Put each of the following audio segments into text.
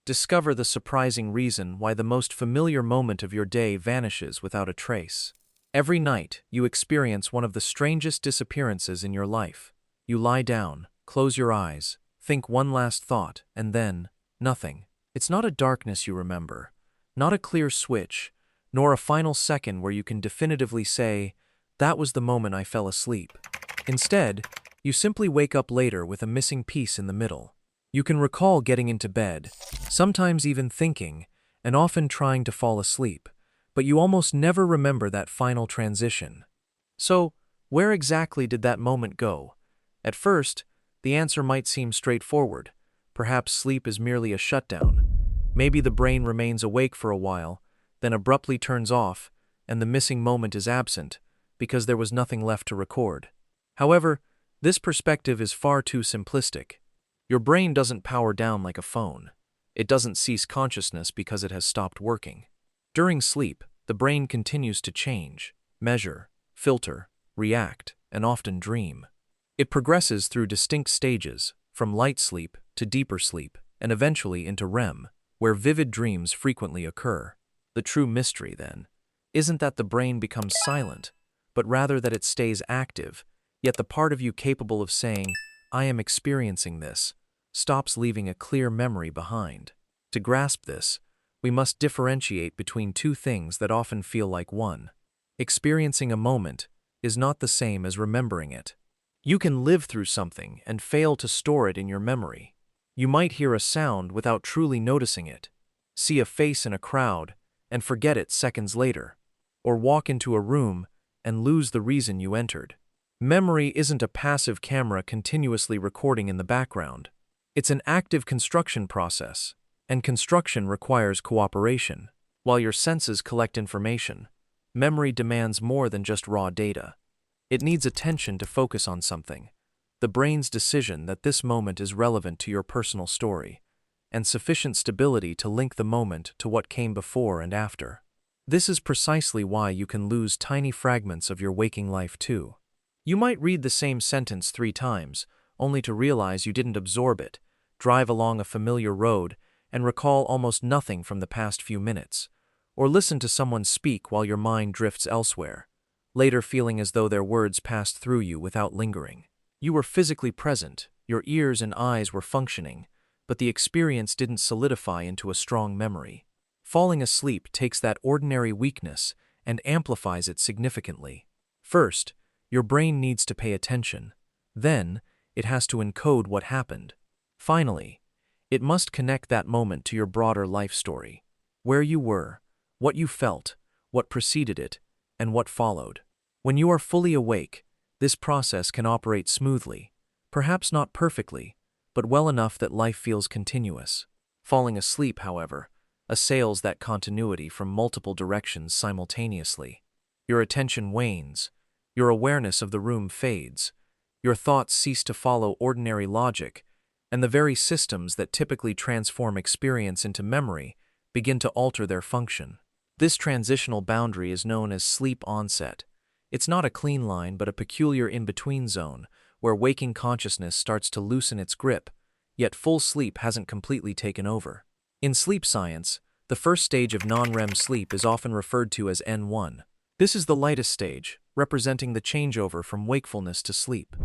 Discover the surprising reason why the most familiar moment of your day vanishes without a trace. Every night, you experience one of the strangest disappearances in your life. You lie down, close your eyes, think one last thought, and then, nothing. It's not a darkness you remember, not a clear switch, nor a final second where you can definitively say, "That was the moment I fell asleep." Instead, you simply wake up later with a missing piece in the middle. You can recall getting into bed, sometimes even thinking, and often trying to fall asleep, but you almost never remember that final transition. So, where exactly did that moment go? At first, the answer might seem straightforward. Perhaps sleep is merely a shutdown. Maybe the brain remains awake for a while, then abruptly turns off, and the missing moment is absent, because there was nothing left to record. However, this perspective is far too simplistic. Your brain doesn't power down like a phone. It doesn't cease consciousness because it has stopped working. During sleep, the brain continues to change, measure, filter, react, and often dream. It progresses through distinct stages, from light sleep to deeper sleep, and eventually into REM, where vivid dreams frequently occur. The true mystery, then, isn't that the brain becomes silent, but rather that it stays active, yet the part of you capable of saying, "I am experiencing this," stops, leaving a clear memory behind. To grasp this, we must differentiate between two things that often feel like one. Experiencing a moment is not the same as remembering it. You can live through something and fail to store it in your memory. You might hear a sound without truly noticing it, see a face in a crowd and forget it seconds later, or walk into a room and lose the reason you entered. Memory isn't a passive camera continuously recording in the background. It's an active construction process, and construction requires cooperation. While your senses collect information, memory demands more than just raw data. It needs attention to focus on something, the brain's decision that this moment is relevant to your personal story, and sufficient stability to link the moment to what came before and after. This is precisely why you can lose tiny fragments of your waking life too. You might read the same sentence 3 times, only to realize you didn't absorb it, drive along a familiar road, and recall almost nothing from the past few minutes, or listen to someone speak while your mind drifts elsewhere, later feeling as though their words passed through you without lingering. You were physically present, your ears and eyes were functioning, but the experience didn't solidify into a strong memory. Falling asleep takes that ordinary weakness and amplifies it significantly. First, your brain needs to pay attention. Then, it has to encode what happened. Finally, it must connect that moment to your broader life story. Where you were, what you felt, what preceded it, and what followed. When you are fully awake, this process can operate smoothly, perhaps not perfectly, but well enough that life feels continuous. Falling asleep, however, assails that continuity from multiple directions simultaneously. Your attention wanes, your awareness of the room fades, your thoughts cease to follow ordinary logic, and the very systems that typically transform experience into memory begin to alter their function. This transitional boundary is known as sleep onset. It's not a clean line, but a peculiar in-between zone, where waking consciousness starts to loosen its grip, yet full sleep hasn't completely taken over. In sleep science, the first stage of non-REM sleep is often referred to as N1. This is the lightest stage, representing the changeover from wakefulness to sleep.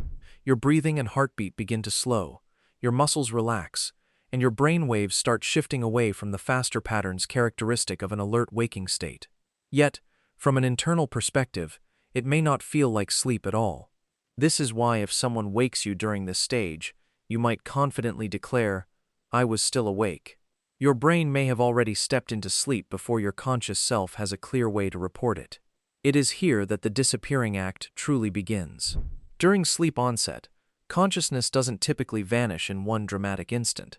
Your breathing and heartbeat begin to slow, your muscles relax, and your brain waves start shifting away from the faster patterns characteristic of an alert waking state. Yet, from an internal perspective, it may not feel like sleep at all. This is why if someone wakes you during this stage, you might confidently declare, "I was still awake." Your brain may have already stepped into sleep before your conscious self has a clear way to report it. It is here that the disappearing act truly begins. During sleep onset, consciousness doesn't typically vanish in one dramatic instant.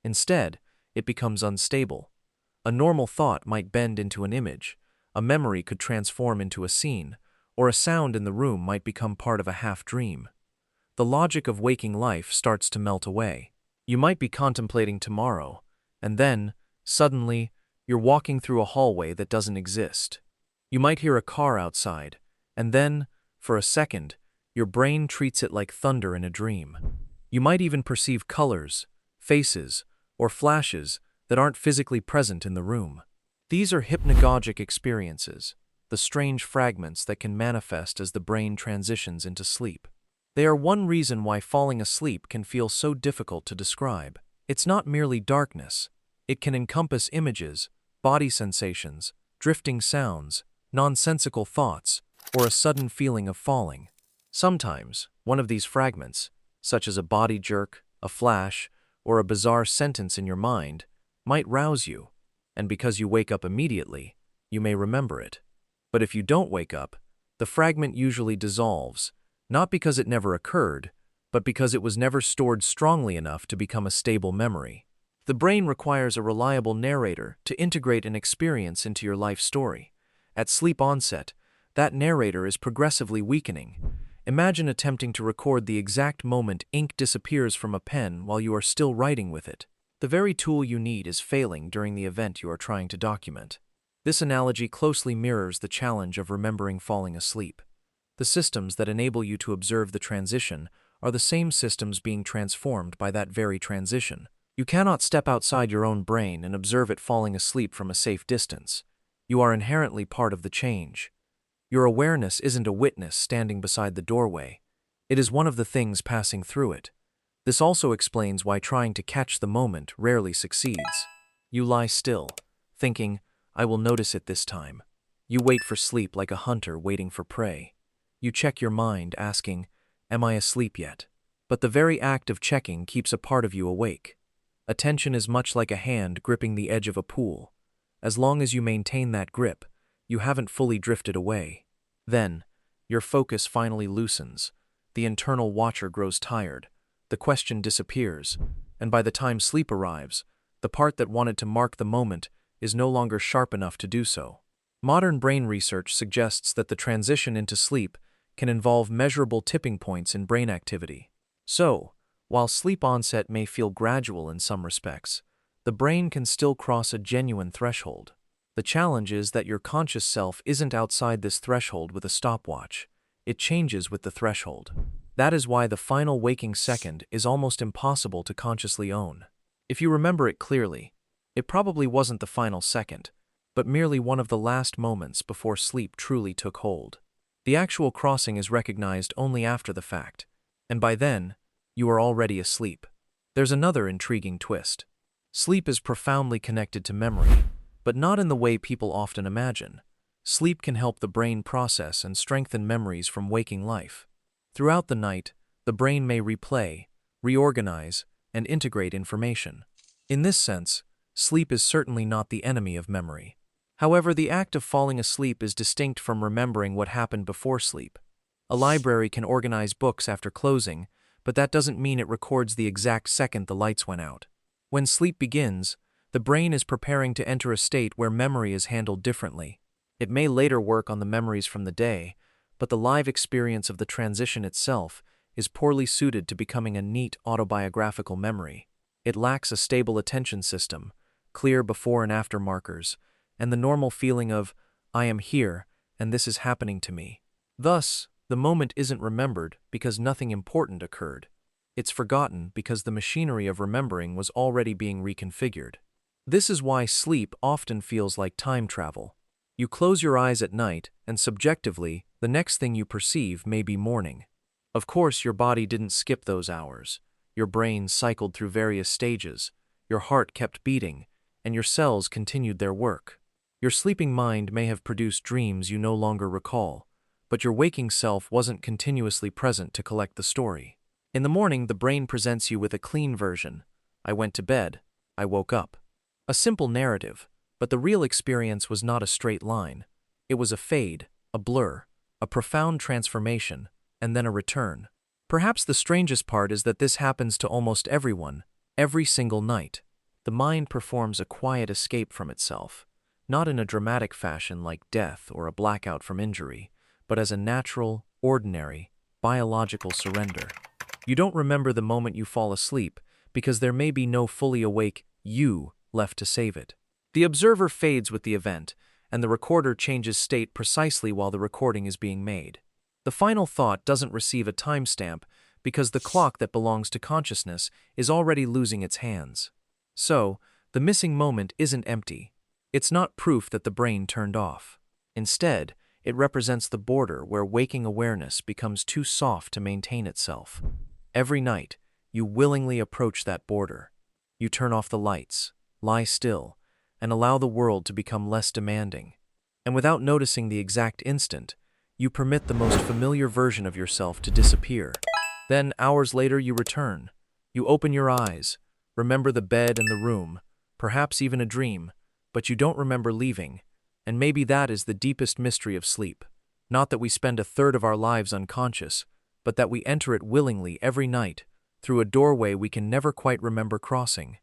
Instead, it becomes unstable. A normal thought might bend into an image, a memory could transform into a scene, or a sound in the room might become part of a half-dream. The logic of waking life starts to melt away. You might be contemplating tomorrow, and then, suddenly, you're walking through a hallway that doesn't exist. You might hear a car outside, and then, for a second, your brain treats it like thunder in a dream. You might even perceive colors, faces, or flashes that aren't physically present in the room. These are hypnagogic experiences, the strange fragments that can manifest as the brain transitions into sleep. They are one reason why falling asleep can feel so difficult to describe. It's not merely darkness. It can encompass images, body sensations, drifting sounds, nonsensical thoughts, or a sudden feeling of falling. Sometimes, one of these fragments, such as a body jerk, a flash, or a bizarre sentence in your mind, might rouse you, and because you wake up immediately, you may remember it. But if you don't wake up, the fragment usually dissolves, not because it never occurred, but because it was never stored strongly enough to become a stable memory. The brain requires a reliable narrator to integrate an experience into your life story. At sleep onset, that narrator is progressively weakening. Imagine attempting to record the exact moment ink disappears from a pen while you are still writing with it. The very tool you need is failing during the event you are trying to document. This analogy closely mirrors the challenge of remembering falling asleep. The systems that enable you to observe the transition are the same systems being transformed by that very transition. You cannot step outside your own brain and observe it falling asleep from a safe distance. You are inherently part of the change. Your awareness isn't a witness standing beside the doorway. It is one of the things passing through it. This also explains why trying to catch the moment rarely succeeds. You lie still, thinking, "I will notice it this time." You wait for sleep like a hunter waiting for prey. You check your mind, asking, "Am I asleep yet?" But the very act of checking keeps a part of you awake. Attention is much like a hand gripping the edge of a pool. As long as you maintain that grip, you haven't fully drifted away. Then, your focus finally loosens, the internal watcher grows tired, the question disappears, and by the time sleep arrives, the part that wanted to mark the moment is no longer sharp enough to do so. Modern brain research suggests that the transition into sleep can involve measurable tipping points in brain activity. So, while sleep onset may feel gradual in some respects, the brain can still cross a genuine threshold. The challenge is that your conscious self isn't outside this threshold with a stopwatch. It changes with the threshold. That is why the final waking second is almost impossible to consciously own. If you remember it clearly, it probably wasn't the final second, but merely one of the last moments before sleep truly took hold. The actual crossing is recognized only after the fact, and by then, you are already asleep. There's another intriguing twist. Sleep is profoundly connected to memory, but not in the way people often imagine. Sleep can help the brain process and strengthen memories from waking life. Throughout the night, the brain may replay, reorganize, and integrate information. In this sense, sleep is certainly not the enemy of memory. However, the act of falling asleep is distinct from remembering what happened before sleep. A library can organize books after closing, but that doesn't mean it records the exact second the lights went out. When sleep begins, the brain is preparing to enter a state where memory is handled differently. It may later work on the memories from the day, but the live experience of the transition itself is poorly suited to becoming a neat autobiographical memory. It lacks a stable attention system, clear before and after markers, and the normal feeling of, "I am here, and this is happening to me." Thus, the moment isn't remembered because nothing important occurred. It's forgotten because the machinery of remembering was already being reconfigured. This is why sleep often feels like time travel. You close your eyes at night, and subjectively, the next thing you perceive may be morning. Of course, your body didn't skip those hours. Your brain cycled through various stages, your heart kept beating, and your cells continued their work. Your sleeping mind may have produced dreams you no longer recall, but your waking self wasn't continuously present to collect the story. In the morning, the brain presents you with a clean version. "I went to bed. I woke up." A simple narrative, but the real experience was not a straight line. It was a fade, a blur, a profound transformation, and then a return. Perhaps the strangest part is that this happens to almost everyone, every single night. The mind performs a quiet escape from itself, not in a dramatic fashion like death or a blackout from injury, but as a natural, ordinary, biological surrender. You don't remember the moment you fall asleep because there may be no fully awake you left to save it. The observer fades with the event, and the recorder changes state precisely while the recording is being made. The final thought doesn't receive a timestamp because the clock that belongs to consciousness is already losing its hands. So, The missing moment isn't empty. It's not proof that the brain turned off. Instead, it represents the border where waking awareness becomes too soft to maintain itself. Every night, you willingly approach that border. You turn off the lights, lie still, and allow the world to become less demanding. And without noticing the exact instant, you permit the most familiar version of yourself to disappear. Then, hours later, you return. You open your eyes, remember the bed and the room, perhaps even a dream, but you don't remember leaving. And maybe that is the deepest mystery of sleep. Not that we spend a third of our lives unconscious, but that we enter it willingly every night, through a doorway we can never quite remember crossing.